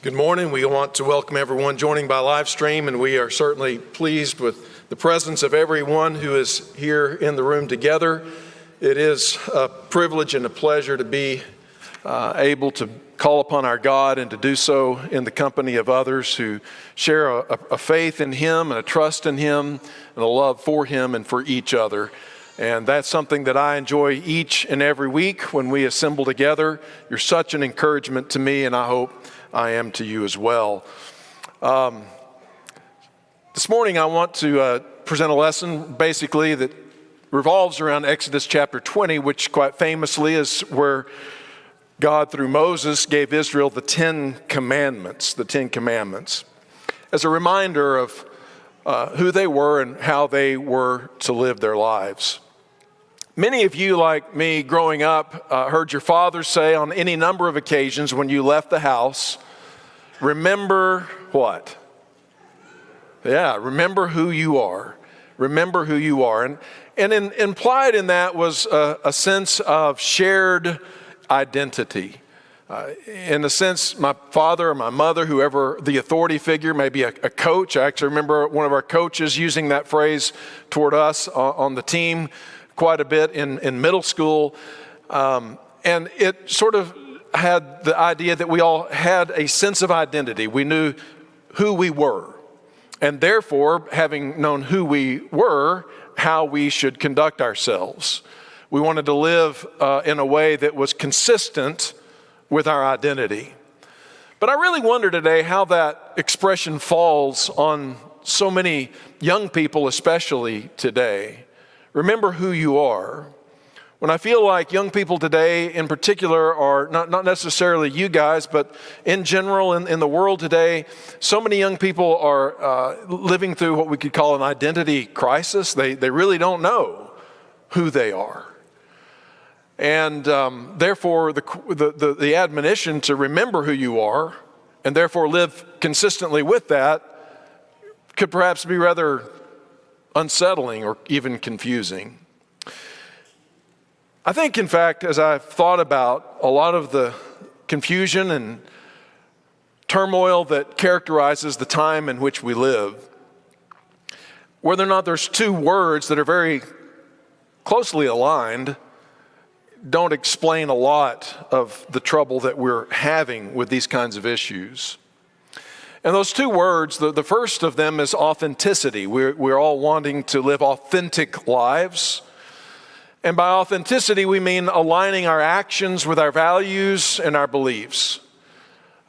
Good morning. We want to welcome everyone joining by live stream, and we are certainly pleased with the presence of everyone who is here in the room together. It is a privilege and a pleasure to be able to call upon our God and to do so in the company of others who share a faith in Him and a trust in Him and a love for Him and for each other. And that's something that I enjoy each and every week when we assemble together. You're such an encouragement to me, and I hope I am to you as well. This morning I want to present a lesson basically that revolves around Exodus chapter 20, which quite famously is where God through Moses gave Israel the 10 Commandments, as a reminder of who they were and how they were to live their lives. Many of you, like me, growing up, heard your father say on any number of occasions when you left the house, remember what? Yeah, remember who you are. Remember who you are. And implied in that was a sense of shared identity. In a sense, my father or my mother, whoever the authority figure, maybe a coach. I actually remember one of our coaches using that phrase toward us on the team quite a bit in middle school. And it sort of had the idea that we all had a sense of identity. We knew who we were. And therefore, having known who we were, how we should conduct ourselves. We wanted to live in a way that was consistent with our identity. But I really wonder today how that expression falls on so many young people, especially today. Remember who you are. When I feel like young people today in particular are not necessarily you guys, but in general in the world today, so many young people are living through what we could call an identity crisis. They really don't know who they are. And therefore the admonition to remember who you are and therefore live consistently with that could perhaps be rather unsettling or even confusing. I think, in fact, as I've thought about a lot of the confusion and turmoil that characterizes the time in which we live, whether or not there's two words that are very closely aligned don't explain a lot of the trouble that we're having with these kinds of issues. And those two words, the first of them is authenticity. We're all wanting to live authentic lives. And by authenticity, we mean aligning our actions with our values and our beliefs.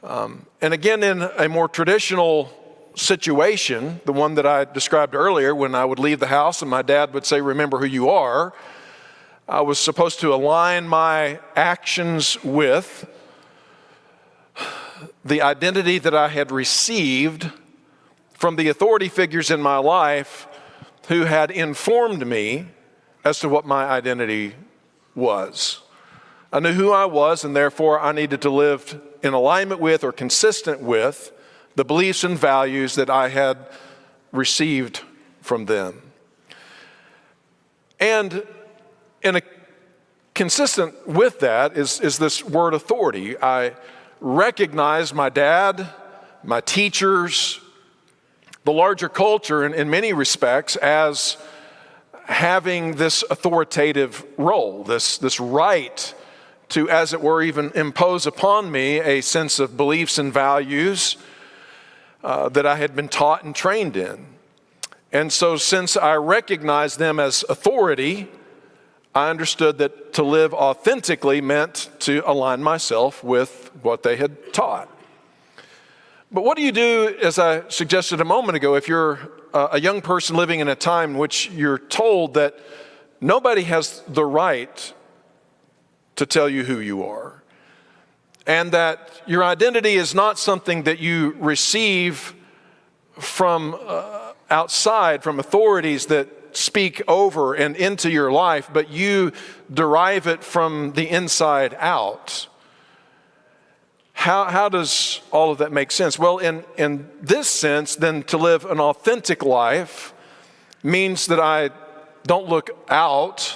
And again, in a more traditional situation, the one that I described earlier, when I would leave the house and my dad would say, remember who you are, I was supposed to align my actions with the identity that I had received from the authority figures in my life who had informed me as to what my identity was. I knew who I was, and therefore I needed to live in alignment with or consistent with the beliefs and values that I had received from them. And consistent with that is this word authority. I recognize my dad, my teachers, the larger culture in many respects as having this authoritative role, this right to, as it were, even impose upon me a sense of beliefs and values that I had been taught and trained in. And so since I recognized them as authority, I understood that to live authentically meant to align myself with what they had taught. But what do you do, as I suggested a moment ago, if you're a young person living in a time in which you're told that nobody has the right to tell you who you are, and that your identity is not something that you receive from outside, from authorities that speak over and into your life, but you derive it from the inside out? How does all of that make sense? Well, in this sense, then to live an authentic life means that I don't look out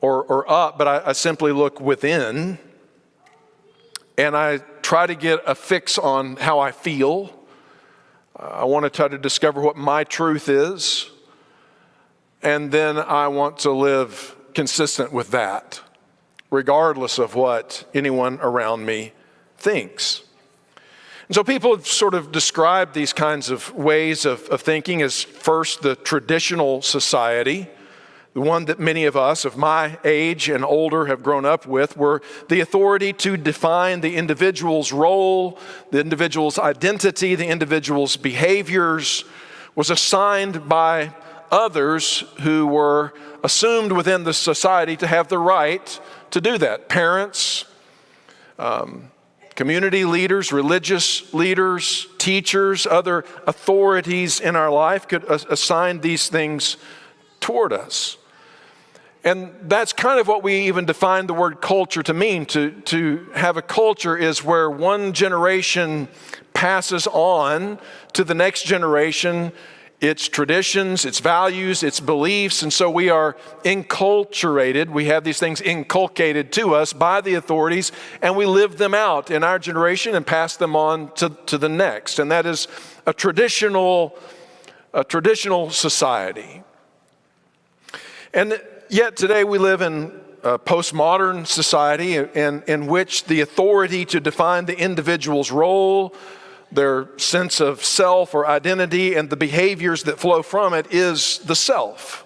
or up, but I simply look within, and I try to get a fix on how I feel. I want to try to discover what my truth is. And then I want to live consistent with that, regardless of what anyone around me thinks. And so people have sort of described these kinds of ways of thinking as first the traditional society, the one that many of us of my age and older have grown up with, where the authority to define the individual's role, the individual's identity, the individual's behaviors was assigned by others who were assumed within the society to have the right to do that. Parents, community leaders, religious leaders, teachers, other authorities in our life could assign these things toward us. And that's kind of what we even define the word culture to mean. To have a culture is where one generation passes on to the next generation its traditions, its values, its beliefs, and so we are enculturated. We have these things inculcated to us by the authorities, and we live them out in our generation and pass them on to the next. And that is a traditional society. And yet today we live in a postmodern society in which the authority to define the individual's role, their sense of self or identity, and the behaviors that flow from it is the self.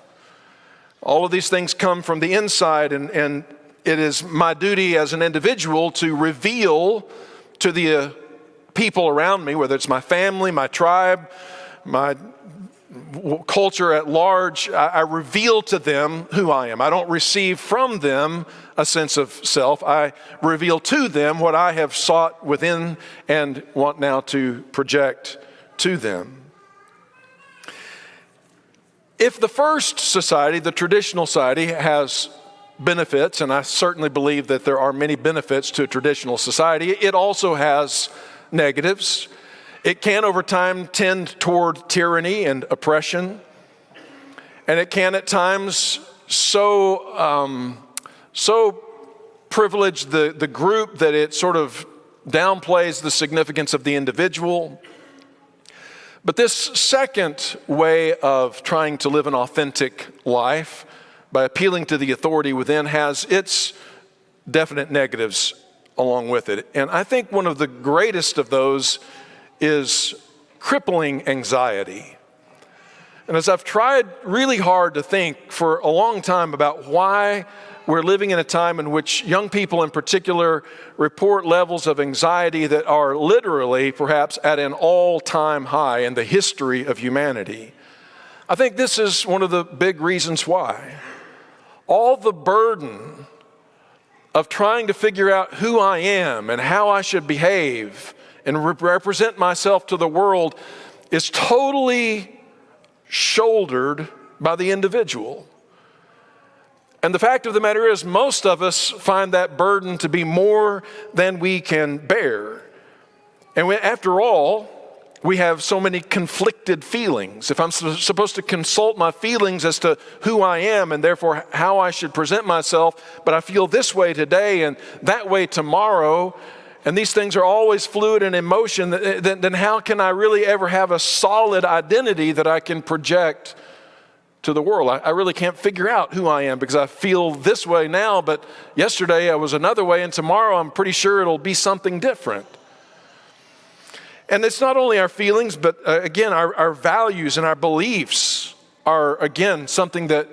All of these things come from the inside, and it is my duty as an individual to reveal to the people around me, whether it's my family, my tribe, my culture at large, I reveal to them who I am. I don't receive from them a sense of self. I reveal to them what I have sought within and want now to project to them. If the first society, the traditional society, has benefits, and I certainly believe that there are many benefits to a traditional society, it also has negatives. It can, over time, tend toward tyranny and oppression. And it can, at times, so privilege the group that it sort of downplays the significance of the individual. But this second way of trying to live an authentic life by appealing to the authority within has its definite negatives along with it. And I think one of the greatest of those is crippling anxiety. And as I've tried really hard to think for a long time about why we're living in a time in which young people in particular report levels of anxiety that are literally perhaps at an all-time high in the history of humanity, I think this is one of the big reasons why. All the burden of trying to figure out who I am and how I should behave and represent myself to the world is totally shouldered by the individual. And the fact of the matter is, most of us find that burden to be more than we can bear. And after all, we have so many conflicted feelings. If I'm supposed to consult my feelings as to who I am and therefore how I should present myself, but I feel this way today and that way tomorrow, and these things are always fluid and in motion, then how can I really ever have a solid identity that I can project to the world? I really can't figure out who I am because I feel this way now, but yesterday I was another way, and tomorrow I'm pretty sure it'll be something different. And it's not only our feelings, but again, our values and our beliefs are, again, something that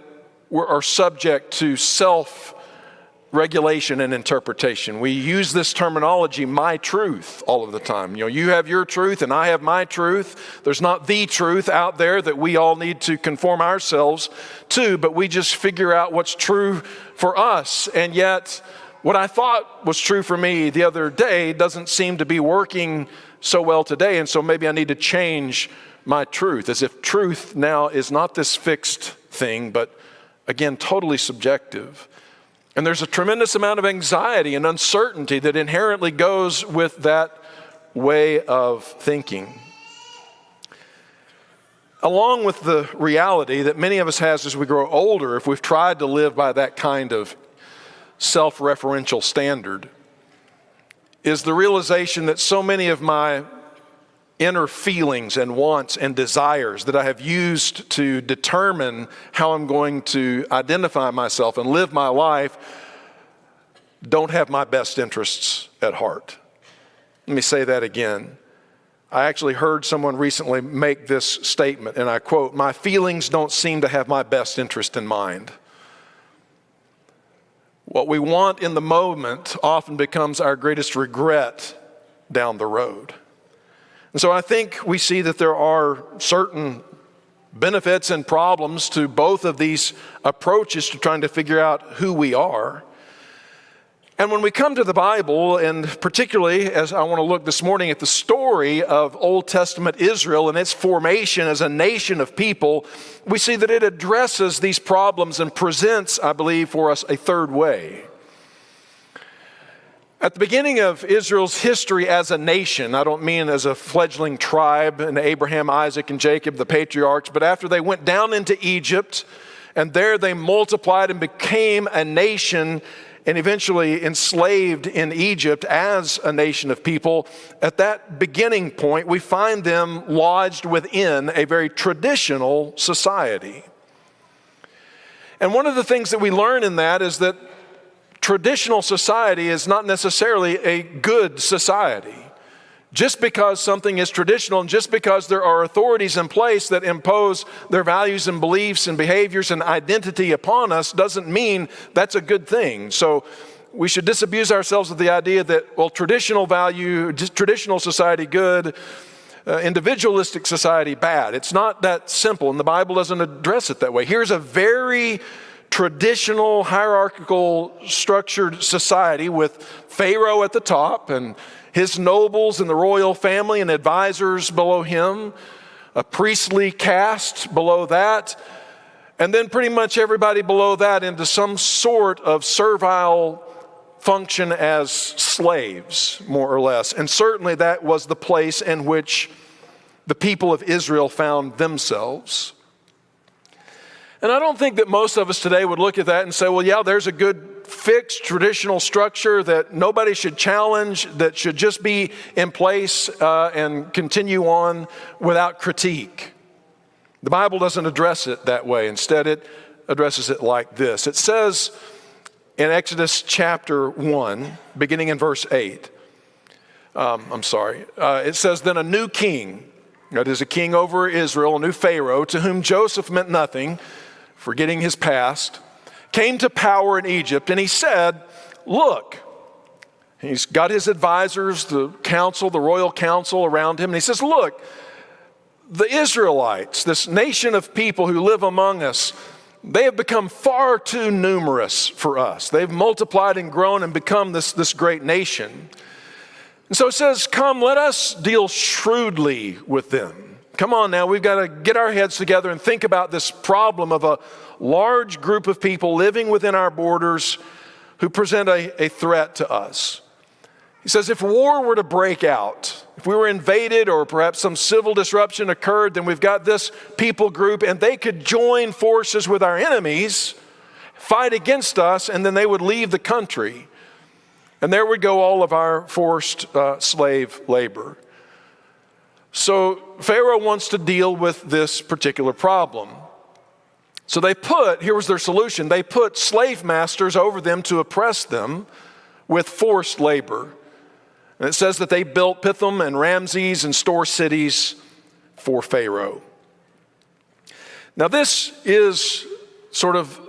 are subject to self-regulation and interpretation. We use this terminology, my truth, all of the time. You know, you have your truth and I have my truth. There's not the truth out there that we all need to conform ourselves to, but we just figure out what's true for us. And yet, what I thought was true for me the other day doesn't seem to be working so well today, and so maybe I need to change my truth, as if truth now is not this fixed thing, but again, totally subjective. And there's a tremendous amount of anxiety and uncertainty that inherently goes with that way of thinking. Along with the reality that many of us has as we grow older, if we've tried to live by that kind of self-referential standard, is the realization that so many of my inner feelings and wants and desires that I have used to determine how I'm going to identify myself and live my life don't have my best interests at heart. Let me say that again. I actually heard someone recently make this statement, and I quote, "My feelings don't seem to have my best interest in mind." What we want in the moment often becomes our greatest regret down the road. And so I think we see that there are certain benefits and problems to both of these approaches to trying to figure out who we are. And when we come to the Bible, and particularly as I want to look this morning at the story of Old Testament Israel and its formation as a nation of people, we see that it addresses these problems and presents, I believe, for us a third way. At the beginning of Israel's history as a nation, I don't mean as a fledgling tribe and Abraham, Isaac, and Jacob, the patriarchs, but after they went down into Egypt and there they multiplied and became a nation and eventually enslaved in Egypt as a nation of people, at that beginning point, we find them lodged within a very traditional society. And one of the things that we learn in that is that traditional society is not necessarily a good society. Just because something is traditional and just because there are authorities in place that impose their values and beliefs and behaviors and identity upon us doesn't mean that's a good thing. So we should disabuse ourselves of the idea that, well, traditional value, traditional society good, individualistic society bad. It's not that simple, and the Bible doesn't address it that way. Here's a very traditional, hierarchical, structured society with Pharaoh at the top and his nobles and the royal family and advisors below him, a priestly caste below that, and then pretty much everybody below that into some sort of servile function as slaves, more or less. And certainly that was the place in which the people of Israel found themselves. And I don't think that most of us today would look at that and say, well, yeah, there's a good fixed traditional structure that nobody should challenge, that should just be in place and continue on without critique. The Bible doesn't address it that way. Instead, it addresses it like this. It says in Exodus chapter 1, beginning in verse 8, it says, "Then a new king," that is a king over Israel, a new Pharaoh, to whom Joseph meant nothing, forgetting his past, came to power in Egypt, and he said, look, he's got his advisors, the council, the royal council around him, and he says, look, the Israelites, this nation of people who live among us, they have become far too numerous for us. They've multiplied and grown and become this great nation. And so it says, come, let us deal shrewdly with them. Come on now, we've got to get our heads together and think about this problem of a large group of people living within our borders who present a threat to us. He says, if war were to break out, if we were invaded or perhaps some civil disruption occurred, then we've got this people group and they could join forces with our enemies, fight against us, and then they would leave the country. And there would go all of our forced slave labor. So Pharaoh wants to deal with this particular problem. So here was their solution. They put slave masters over them to oppress them with forced labor. And it says that they built Pithom and Ramses and store cities for Pharaoh. Now this is sort of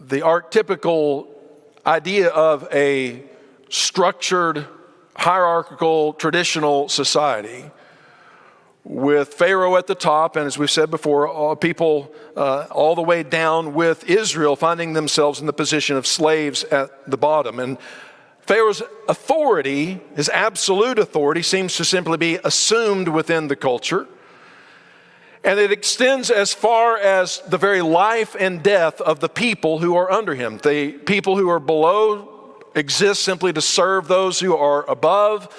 the archetypical idea of a structured, hierarchical, traditional society, with Pharaoh at the top, and as we've said before, people all the way down with Israel finding themselves in the position of slaves at the bottom. And Pharaoh's authority, his absolute authority, seems to simply be assumed within the culture. And it extends as far as the very life and death of the people who are under him. The people who are below exist simply to serve those who are above,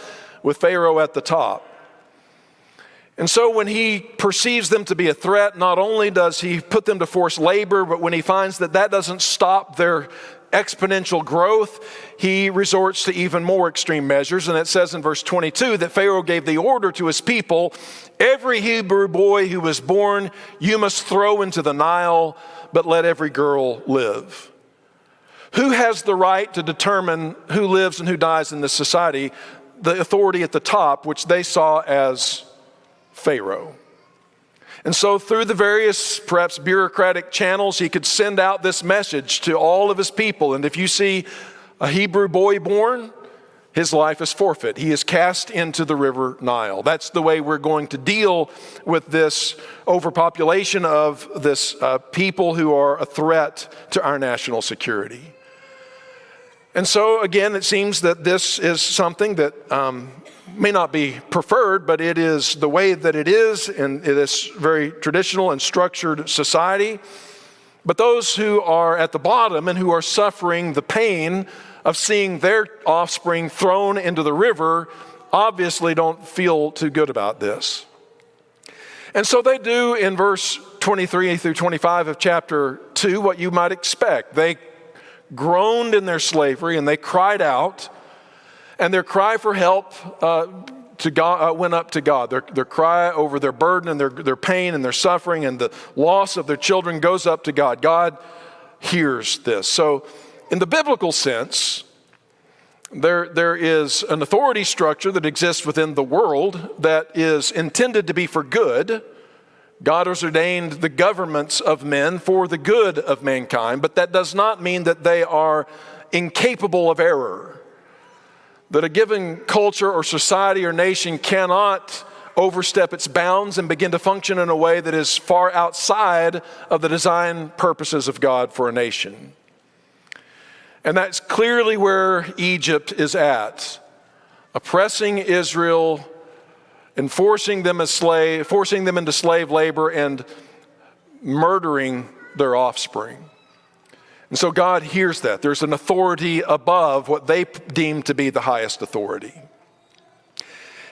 with Pharaoh at the top. And so when he perceives them to be a threat, not only does he put them to forced labor, but when he finds that that doesn't stop their exponential growth, he resorts to even more extreme measures. And it says in verse 22 that Pharaoh gave the order to his people, every Hebrew boy who was born you must throw into the Nile, but let every girl live. Who has the right to determine who lives and who dies in this society? The authority at the top, which they saw as Pharaoh. And so through the various, perhaps bureaucratic channels, he could send out this message to all of his people. And if you see a Hebrew boy born, his life is forfeit. He is cast into the river Nile. That's the way we're going to deal with this overpopulation of this people who are a threat to our national security. And so again, it seems that this is something that may not be preferred, but it is the way that it is in this very traditional and structured society. But those who are at the bottom and who are suffering the pain of seeing their offspring thrown into the river obviously don't feel too good about this. And so they do in verse 23 through 25 of chapter 2 what you might expect. They groaned in their slavery and they cried out. And their cry for help to God went up to God. Their cry over their burden and their pain and their suffering and the loss of their children goes up to God. God hears this. So in the biblical sense, there is an authority structure that exists within the world that is intended to be for good. God has ordained the governments of men for the good of mankind, but that does not mean that they are incapable of error. That a given culture or society or nation cannot overstep its bounds and begin to function in a way that is far outside of the design purposes of God for a nation. And that's clearly where Egypt is at, oppressing Israel, enforcing them into slave labor and murdering their offspring. And so God hears that. There's an authority above what they deem to be the highest authority.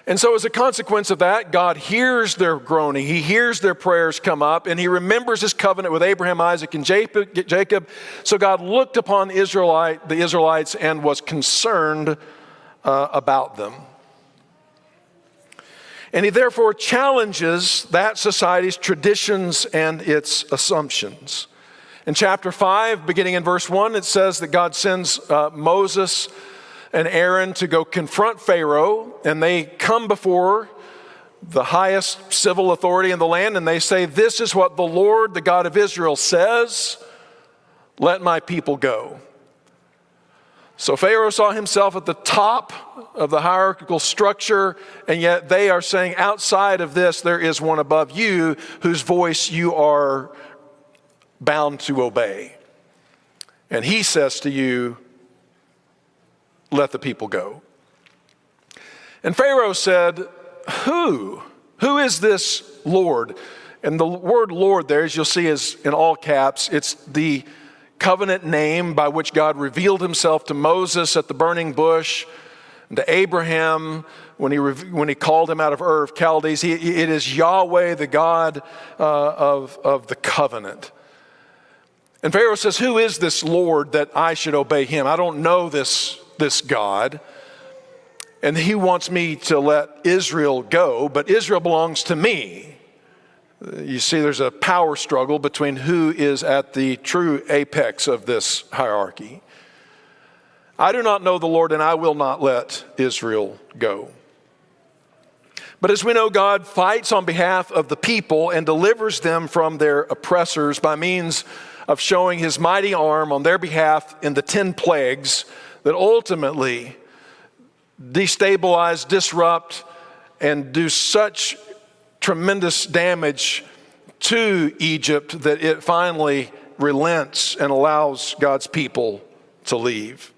And so as a consequence of that, God hears their groaning. He hears their prayers come up, and he remembers his covenant with Abraham, Isaac, and Jacob. So God looked upon the Israelites and was concerned about them. And he therefore challenges that society's traditions and its assumptions. In chapter 5, beginning in verse 1, it says that God sends Moses and Aaron to go confront Pharaoh, and they come before the highest civil authority in the land, and they say, "This is what the Lord, the God of Israel, says, let my people go." So Pharaoh saw himself at the top of the hierarchical structure, and yet they are saying, outside of this, there is one above you whose voice you are bound to obey. And he says to you, let the people go. And Pharaoh said, Who is this Lord? And the word Lord there, as you'll see, is in all caps. It's the covenant name by which God revealed himself to Moses at the burning bush, and to Abraham when he called him out of Ur of Chaldees. It is Yahweh, the God of the covenant. And Pharaoh says, who is this Lord that I should obey him? I don't know this God. And he wants me to let Israel go, but Israel belongs to me. You see, there's a power struggle between who is at the true apex of this hierarchy. I do not know the Lord, and I will not let Israel go. But as we know, God fights on behalf of the people and delivers them from their oppressors by means of showing his mighty arm on their behalf in the 10 plagues that ultimately destabilize, disrupt, and do such tremendous damage to Egypt that it finally relents and allows God's people to leave.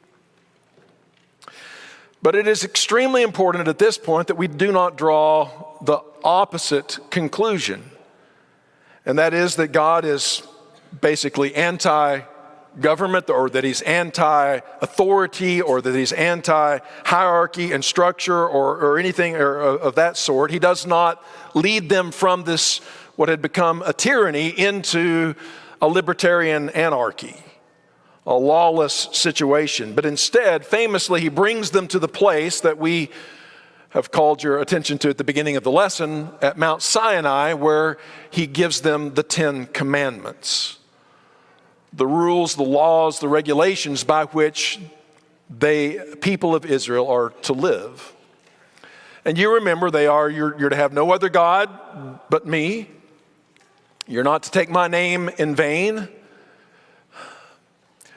But it is extremely important at this point that we do not draw the opposite conclusion. And that is that God is basically anti-government, or that he's anti-authority, or that he's anti-hierarchy and structure, or anything of that sort. He does not lead them from this, what had become a tyranny, into a libertarian anarchy. a lawless situation. But instead, famously, he brings them to the place that we have called your attention to at the beginning of the lesson at Mount Sinai, where he gives them the 10 Commandments. The rules, the laws, the regulations by which people of Israel are to live. And you remember they are, you're to have no other God but me. You're not to take my name in vain.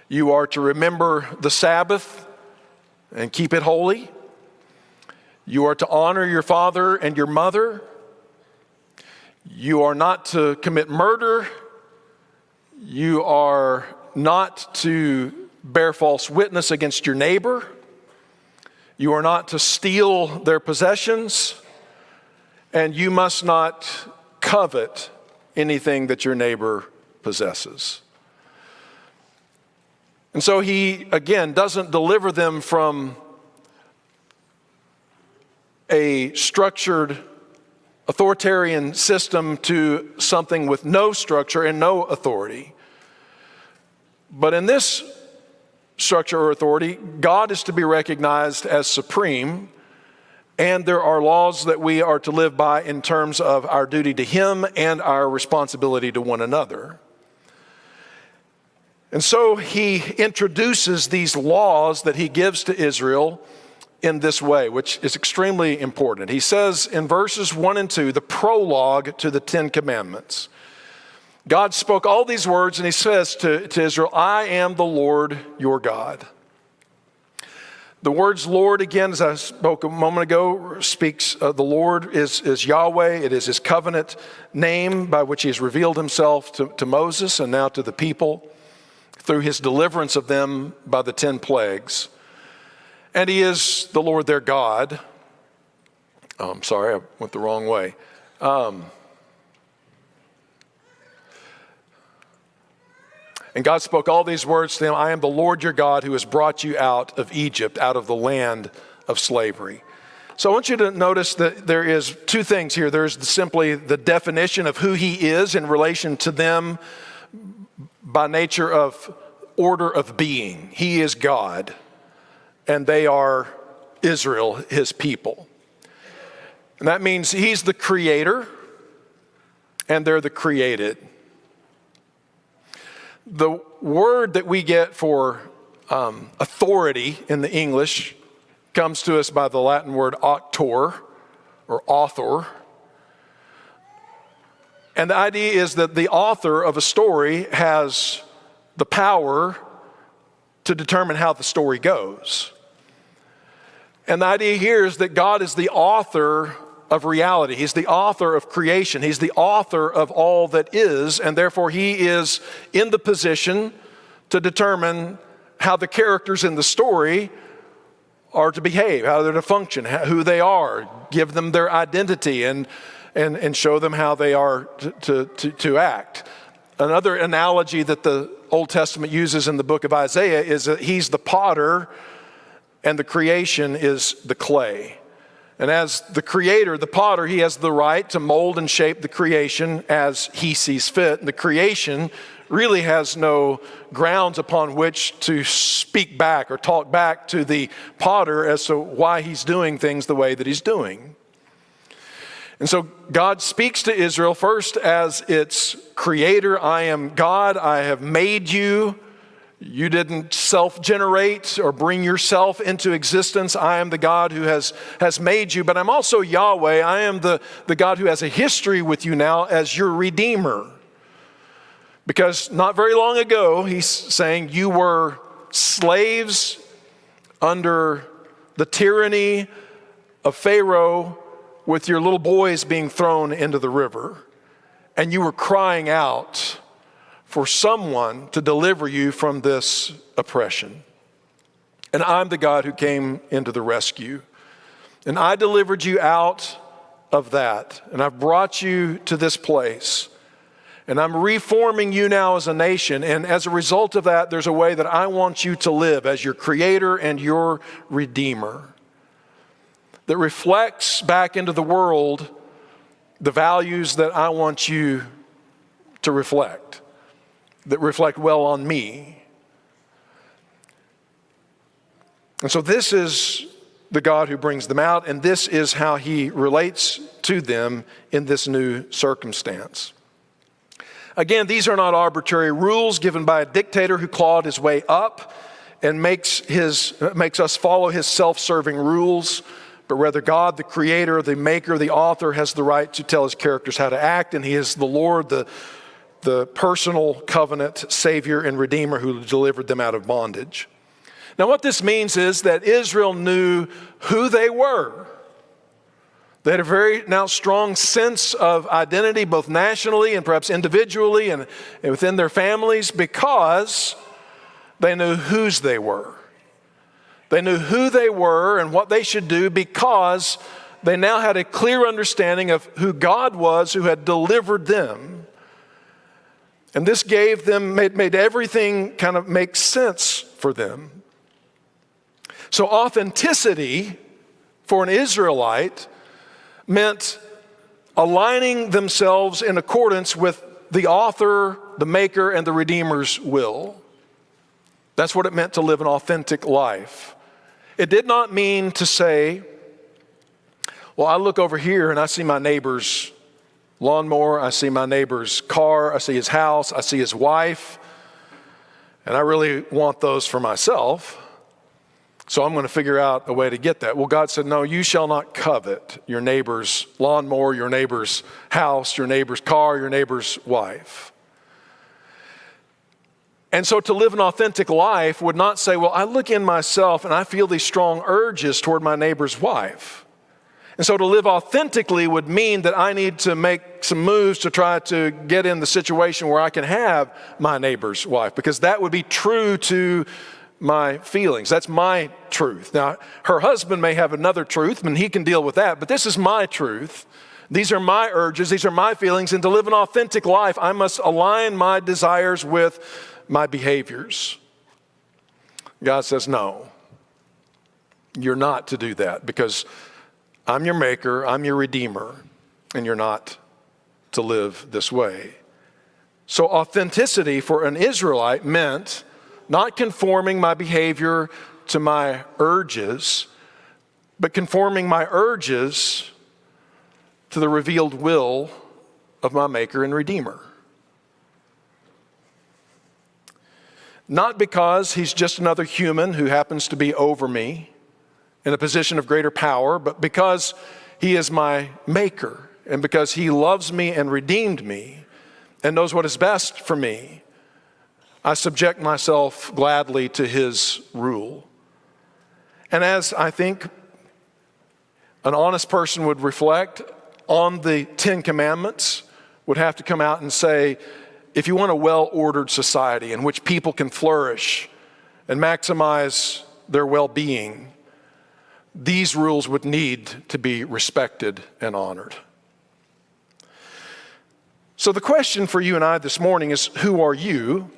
You are to remember the Sabbath and keep it holy. You are to honor your father and your mother. You are not to commit murder. You are not to bear false witness against your neighbor. You are not to steal their possessions. And you must not covet anything that your neighbor possesses. And so he, again, doesn't deliver them from a structured authoritarian system to something with no structure and no authority. But in this structure or authority, God is to be recognized as supreme, and there are laws that we are to live by in terms of our duty to Him and our responsibility to one another. And so he introduces these laws that he gives to Israel in this way, which is extremely important. He says in verses 1 and 2, the prologue to the 10 Commandments, God spoke all these words, and he says to Israel, I am the Lord your God. The words Lord, again, as I spoke a moment ago, speaks the Lord is Yahweh. It is his covenant name by which he has revealed himself to Moses and now to the people through his deliverance of them by the 10 plagues. And he is the Lord their God. Oh, I'm sorry, I went the wrong way. And God spoke all these words to them. I am the Lord your God who has brought you out of Egypt, out of the land of slavery. So I want you to notice that there is two things here. There's simply the definition of who he is in relation to them by nature of order of being. He is God, and they are Israel, his people. And that means he's the creator, and they're the created. The word that we get for authority in the English comes to us by the Latin word auctor, or author. And the idea is that the author of a story has the power to determine how the story goes. And the idea here is that God is the author of reality. He's the author of creation. He's the author of all that is, and therefore he is in the position to determine how the characters in the story are to behave, how they're to function, who they are, give them their identity, and show them how they are to act. Another analogy that the Old Testament uses in the book of Isaiah is that he's the potter and the creation is the clay. And as the creator, the potter, he has the right to mold and shape the creation as he sees fit. And the creation really has no grounds upon which to speak back or talk back to the potter as to why he's doing things the way that he's doing. And so God speaks to Israel first as its creator. I am God. I have made you. You didn't self-generate or bring yourself into existence. I am the God who has made you. But I'm also Yahweh. I am the God who has a history with you now as your Redeemer. Because not very long ago, he's saying you were slaves under the tyranny of Pharaoh, with your little boys being thrown into the river, and you were crying out for someone to deliver you from this oppression. And I'm the God who came into the rescue. And I delivered you out of that. And I've brought you to this place. And I'm reforming you now as a nation. And as a result of that, there's a way that I want you to live as your creator and your redeemer, that reflects back into the world the values that I want you to reflect, that reflect well on me. And so this is the God who brings them out, and this is how he relates to them in this new circumstance. Again, these are not arbitrary rules given by a dictator who clawed his way up and makes us follow his self-serving rules, but rather God, the creator, the maker, the author, has the right to tell his characters how to act, and he is the Lord, the personal covenant savior and redeemer who delivered them out of bondage. Now what this means is that Israel knew who they were. They had a very now strong sense of identity, both nationally and perhaps individually and within their families, because they knew whose they were. They knew who they were and what they should do because they now had a clear understanding of who God was who had delivered them. And this gave them, made everything kind of make sense for them. So authenticity for an Israelite meant aligning themselves in accordance with the author, the maker, and the Redeemer's will. That's what it meant to live an authentic life. It did not mean to say, well, I look over here and I see my neighbor's lawnmower, I see my neighbor's car, I see his house, I see his wife, and I really want those for myself. So I'm going to figure out a way to get that. Well, God said, no, you shall not covet your neighbor's lawnmower, your neighbor's house, your neighbor's car, your neighbor's wife. And so to live an authentic life would not say, well, I look in myself and I feel these strong urges toward my neighbor's wife. And so to live authentically would mean that I need to make some moves to try to get in the situation where I can have my neighbor's wife, because that would be true to my feelings. That's my truth. Now, her husband may have another truth, and he can deal with that, but this is my truth. These are my urges, these are my feelings, and to live an authentic life, I must align my desires with my behaviors. God says, no, you're not to do that, because I'm your maker, I'm your redeemer, and you're not to live this way. So authenticity for an Israelite meant not conforming my behavior to my urges, but conforming my urges to the revealed will of my Maker and Redeemer. Not because he's just another human who happens to be over me in a position of greater power, but because he is my Maker and because he loves me and redeemed me and knows what is best for me. I subject myself gladly to his rule. And as I think an honest person would reflect on the 10 Commandments, would have to come out and say, if you want a well-ordered society in which people can flourish and maximize their well-being, these rules would need to be respected and honored. So the question for you and I this morning is, who are you?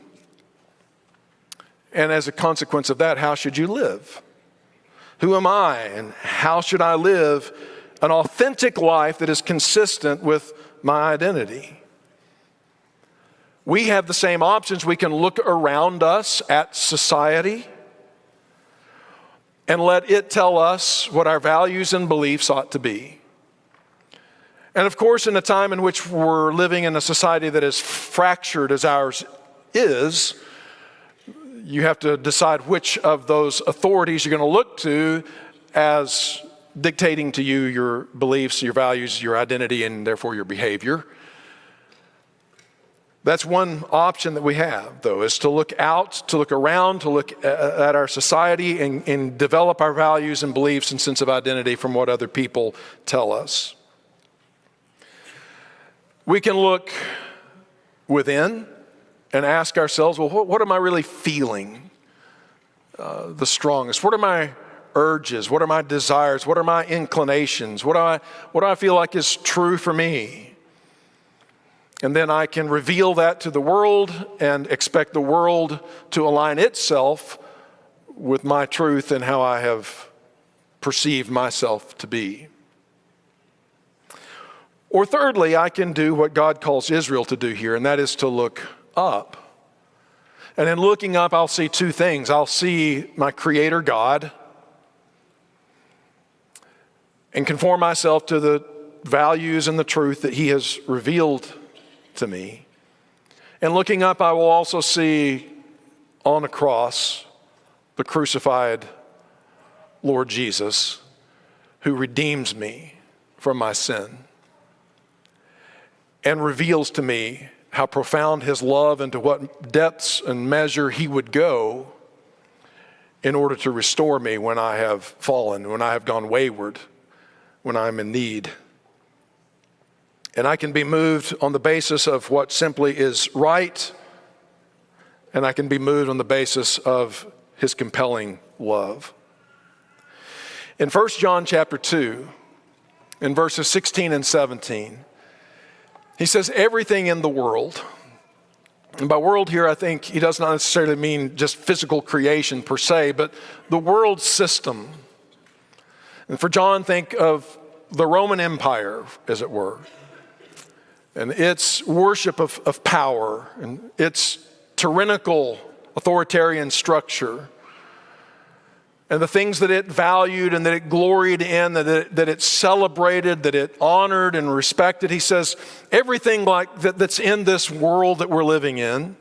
And as a consequence of that, how should you live? Who am I, and how should I live an authentic life that is consistent with my identity? We have the same options. We can look around us at society and let it tell us what our values and beliefs ought to be. And of course, in a time in which we're living in a society that is fractured as ours is, you have to decide which of those authorities you're going to look to as dictating to you your beliefs, your values, your identity, and therefore your behavior. That's one option that we have, though, is to look out, to look around, to look at our society and develop our values and beliefs and sense of identity from what other people tell us. We can look within and ask ourselves, well, what am I really feeling the strongest? What are my urges? What are my desires? What are my inclinations? What do I feel like is true for me? And then I can reveal that to the world and expect the world to align itself with my truth and how I have perceived myself to be. Or thirdly, I can do what God calls Israel to do here, and that is to look up. And in looking up, I'll see two things. I'll see my Creator God, and conform myself to the values and the truth that he has revealed to me. And looking up, I will also see on a cross the crucified Lord Jesus, who redeems me from my sin and reveals to me how profound his love and to what depths and measure he would go in order to restore me when I have fallen, when I have gone wayward, when I'm in need. And I can be moved on the basis of what simply is right, and I can be moved on the basis of his compelling love. In 1 John chapter 2, in verses 16 and 17, he says, everything in the world, and by world here I think he does not necessarily mean just physical creation per se, but the world system. And for John, think of the Roman Empire, as it were, and its worship of power, and its tyrannical authoritarian structure, and the things that it valued and that it gloried in, that it celebrated, that it honored and respected. He says everything like that's in this world that we're living in,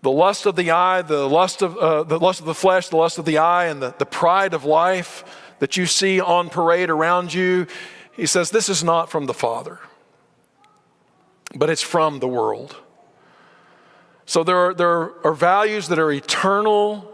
the lust of the eye, the lust of the flesh, the lust of the eye, and the pride of life that you see on parade around you, he says this is not from the Father, but it's from the world. So there are values that are eternal,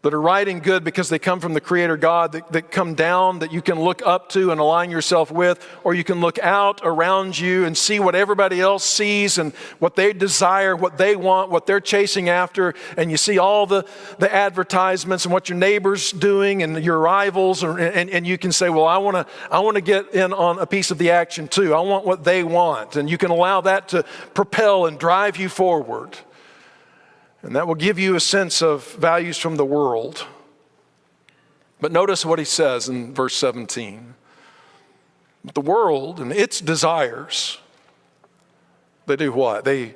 that are right and good because they come from the Creator God, that come down, that you can look up to and align yourself with, or you can look out around you and see what everybody else sees and what they desire, what they want, what they're chasing after, and you see all the advertisements and what your neighbor's doing and your rivals, and you can say, well, I want to get in on a piece of the action too. I want what they want, and you can allow that to propel and drive you forward. And that will give you a sense of values from the world. But notice what he says in verse 17. The world and its desires, they do what? They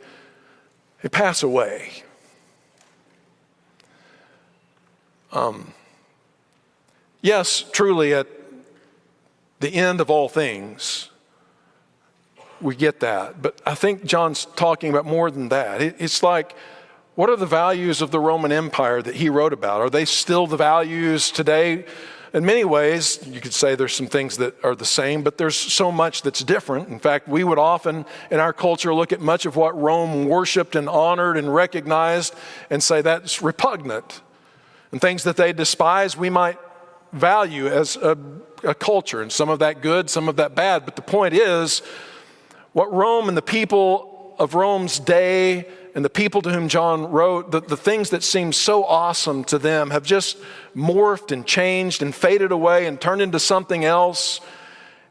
pass away. Yes, truly at the end of all things, we get that. But I think John's talking about more than that. It's like, what are the values of the Roman Empire that he wrote about? Are they still the values today? In many ways, you could say there's some things that are the same, but there's so much that's different. In fact, we would often, in our culture, look at much of what Rome worshiped and honored and recognized and say that's repugnant. And things that they despise, we might value as a culture, and some of that good, some of that bad. But the point is, what Rome and the people of Rome's day and the people to whom John wrote, the things that seemed so awesome to them have just morphed and changed and faded away and turned into something else.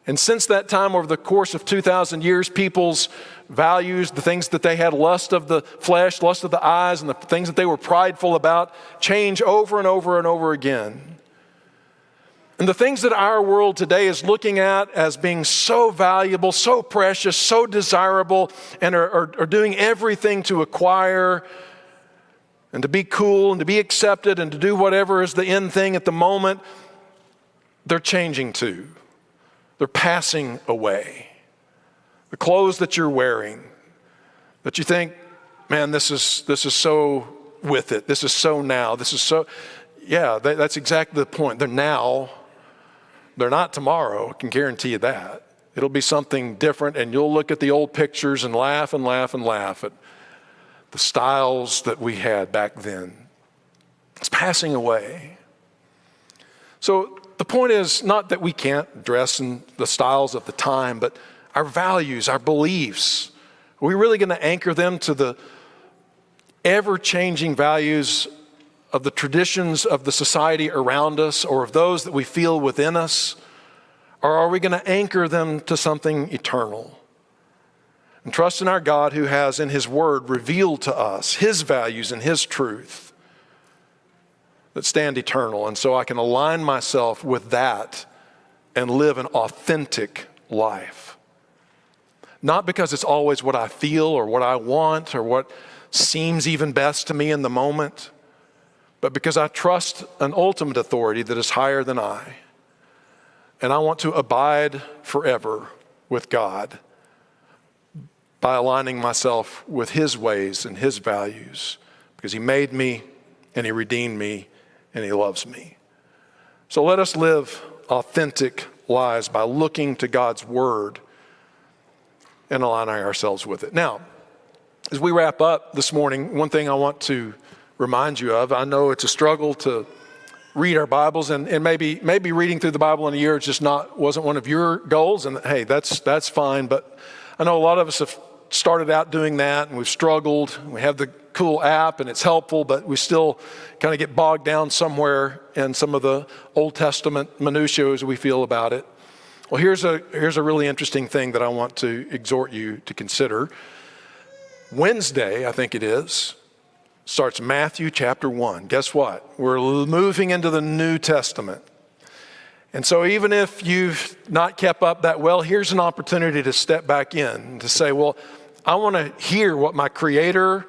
And since that time, over the course of 2,000 years, people's values, the things that they had lust of the flesh, lust of the eyes, and the things that they were prideful about, change over and over and over again. And the things that our world today is looking at as being so valuable, so precious, so desirable, and are doing everything to acquire and to be cool and to be accepted and to do whatever is the end thing at the moment, they're changing too. They're passing away. The clothes that you're wearing, that you think, man, this is so with it. This is so now. This is so, yeah, that's exactly the point. They're now. They're not tomorrow, I can guarantee you that. It'll be something different, and you'll look at the old pictures and laugh and laugh and laugh at the styles that we had back then. It's passing away. So the point is not that we can't dress in the styles of the time, but our values, our beliefs, are we really going to anchor them to the ever-changing values of the traditions of the society around us or of those that we feel within us? Or are we going to anchor them to something eternal? And trust in our God who has in his word revealed to us his values and his truth that stand eternal. And so I can align myself with that and live an authentic life. Not because it's always what I feel or what I want or what seems even best to me in the moment, but because I trust an ultimate authority that is higher than I, And I want to abide forever with God by aligning myself with his ways and his values, because he made me and he redeemed me and he loves me. So let us live authentic lives by looking to God's word and aligning ourselves with it. Now, as we wrap up this morning, one thing I want to remind you of, I know it's a struggle to read our Bibles, and maybe reading through the Bible in a year wasn't one of your goals, and hey, that's fine. But I know a lot of us have started out doing that, and we've struggled. We have the cool app, and it's helpful, but we still kind of get bogged down somewhere in some of the Old Testament minutiae as we feel about it. Well, here's a really interesting thing that I want to exhort you to consider. Wednesday, I think it is, starts Matthew chapter 1. Guess what? We're moving into the New Testament. And so even if you've not kept up that well, here's an opportunity to step back in, to say, well, I want to hear what my Creator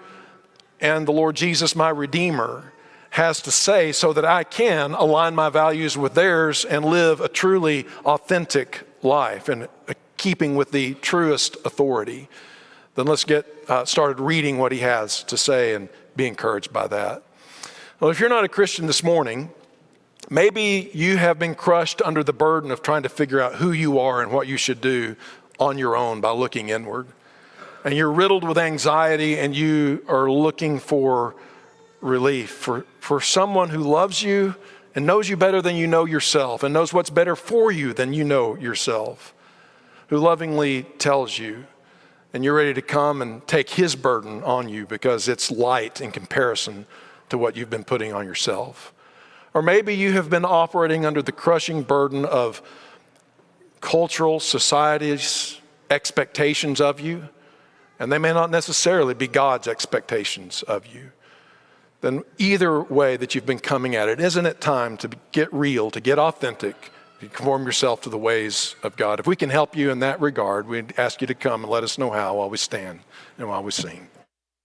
and the Lord Jesus, my Redeemer, has to say so that I can align my values with theirs and live a truly authentic life and keeping with the truest authority. Then let's get started reading what he has to say and be encouraged by that. Well, if you're not a Christian this morning, maybe you have been crushed under the burden of trying to figure out who you are and what you should do on your own by looking inward. And you're riddled with anxiety and you are looking for relief, for someone who loves you and knows you better than you know yourself and knows what's better for you than you know yourself, who lovingly tells you, and you're ready to come and take his burden on you because it's light in comparison to what you've been putting on yourself. Or maybe you have been operating under the crushing burden of cultural society's expectations of you, and they may not necessarily be God's expectations of you. Then either way that you've been coming at it, isn't it time to get real, to get authentic, to conform yourself to the ways of God? If we can help you in that regard, we'd ask you to come and let us know how while we stand and while we sing.